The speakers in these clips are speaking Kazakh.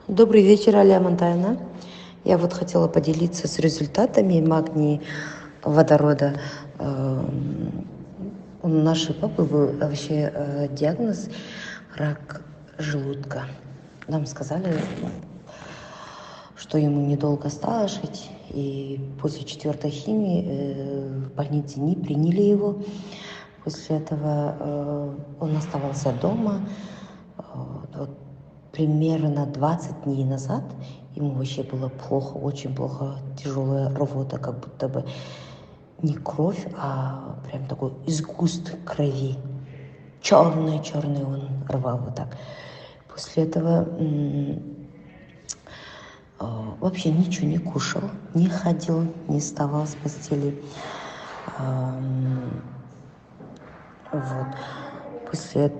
Добрый вечер, Аля Монтайна. Я вот хотела поделиться с результатами магний водорода. У нашей папы был вообще диагноз рак желудка. Нам сказали, что ему недолго осталось жить, и после 4-й химии в больнице не приняли его. После этого он оставался дома. Вот примерно 20 дней назад ему вообще было плохо, очень плохо, тяжелая рвота, как будто бы не кровь, а прям такой изгуст крови. Черный он рвал вот так. После этого вообще ничего не кушал, не ходил, не вставал с постели. Вот. После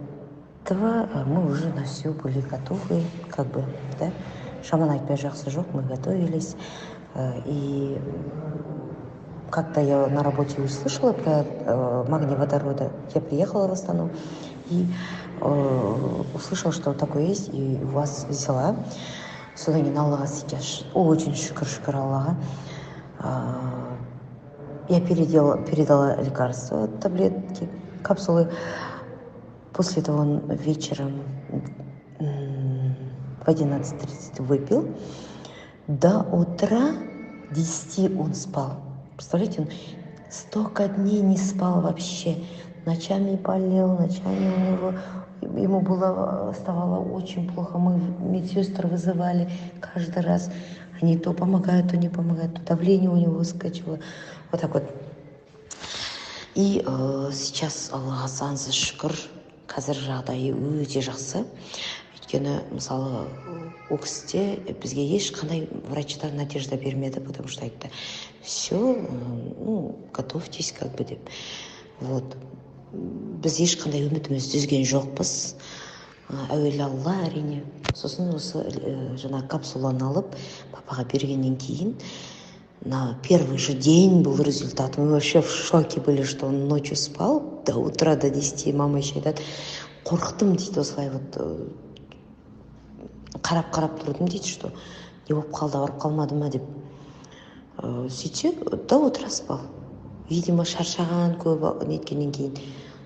этого мы уже на все были готовы, как бы, да. Шаман айтпай жақсы жоқ, мы готовились. И как-то я на работе услышала про магний водорода. Я приехала в Астану и услышала, что такое есть, и у вас взяла. Содан кейін Аллаға сейчас очень шүкір Аллаға. Я передала лекарства, таблетки, капсулы. После этого он вечером в 11:30 выпил. До утра 10 он спал. Представляете, он столько дней не спал вообще. Ночами болел, ночами ему ставало очень плохо. Мы медсестр вызывали каждый раз. Они то помогают, то не помогают, то давление у него выскочило. Вот так вот. И сейчас Аллаға сансыз шүкір, қазір жағдайы өте жақсы. Өйткені мысалы ол кісіде бізге ешқандай врачтар надежда бермеді, потому что айтты, все, готовьтесь, как бы деп. Вот. Біз ешқандай үмітімізді үзген жоқпыз. Әуелі Алла әрине. Сосын осы жаңа капсуланы алып папаға бергеннен кейін на первый же день был результат. Мы вообще в шоке были, что он ночью спал до утра, до 10. Мама еще айтады, қорықтым дейді, осылай вот қарап тұрдым дейді, что не болып қалды, ауырып қалмады ма деп. Сөйтсе до утра спал. Видимо, шаршаған көп неткеннен кейін.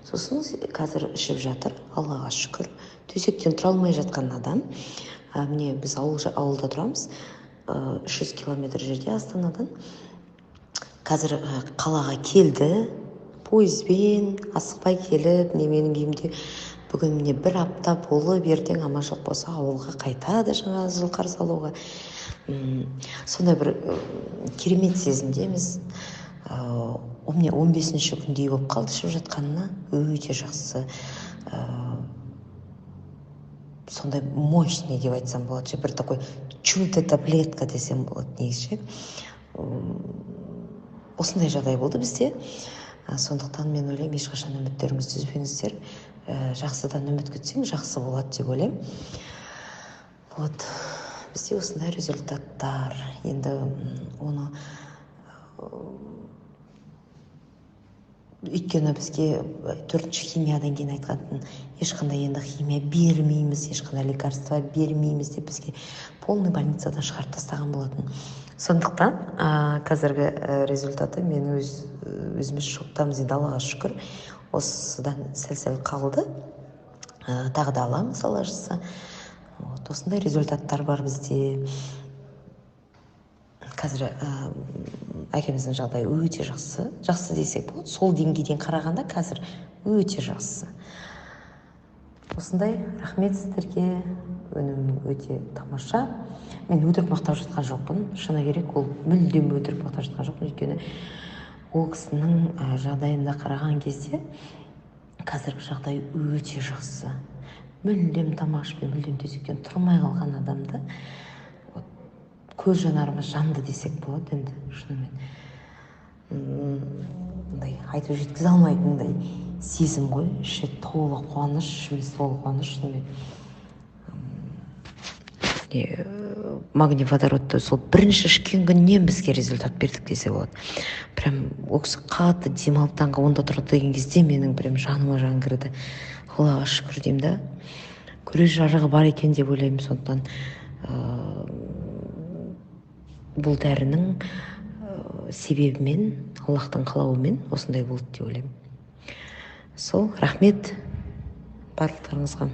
Сосын қазір ішіп жатыр, Аллаға шүкір. Төсектен тұра алмай жатқан адам. Міне біз ауылда тұрамыз, 300 километр жерде Астанадан. Қазір қалаға келді, пойызбен асықпай келіп, менің үйімде бүгін міне 1 апта болып, ертең аманшылық болса ауылға қайтады жаңа жыл қарсы алуға. Сондай бір керемет сезімдеміз. О мне 15-ші күндей болып қалды ішіп жатқанына, өте жақсы. Сондай мощный деп айтсам болады, бір такой чудо таблетка десем болады негізі. Осындай жағдай болды бізде. Сондықтан мен ойлаймын, ешқашан үміттеріңізді үзбеңіздер. Жақсыдан үміт күтсең, жақсы болады деп ойлаймын. Вот. Бізде осындай результаттар. Енді оны өйткені бізге 4-ші химиядан кейін айтқанын, ешқандай енді химия бермейміз, ешқандай лекарства бермейміз деп бізге полный больницадан шығарып тастаған болатын. Сондықтан қазіргі результаты мен өзіміз шоқтамыз, енді Аллаға шүкір. Осыдан сәл қалды. Тағы да аламыз Алла жазса. Осындай результаттар бар бізде. Қазір әкеміздің жағдайы өте жақсы. Жақсы десек болады. Сол деңгейден қарағанда қазір өте жақсы. Осындай, рахмет сіздерге. Өнім өте тамаша. Мен өтірік мақтап жатқан жоқпын. Шыны керек, ол мүлдем өтірік мақтап жатқан жоқпын. Өйткені ол кісінің жағдайында қараған кезде қазіргі жағдай өте жақсы. Мүлдем тамашпен, мүлдем төсектен тұрмай қалған адамды көз жанарымыз жанды десек болады енді, шынымен. Айтып жеткізе алмайтындай сезім ғой, іші толы қуаныш, ішіміз толы қуаныш, шынымен. Магний водородты сол бірінші ішкен күннен бізге результат бердік десе болады. Прям ол кісі қатты демалып таңғы 10-да тұрды деген кезде менің прям жаныма жан кірді. Аллаға шүкір деймін да. Күрес жарығы бар екен деп ойлаймын. Сондықтан бұл дәрінің себебімен, Аллахтың қалауымен осындай болды деп ойлаймын. Сол, рахмет барлықтарыңызға.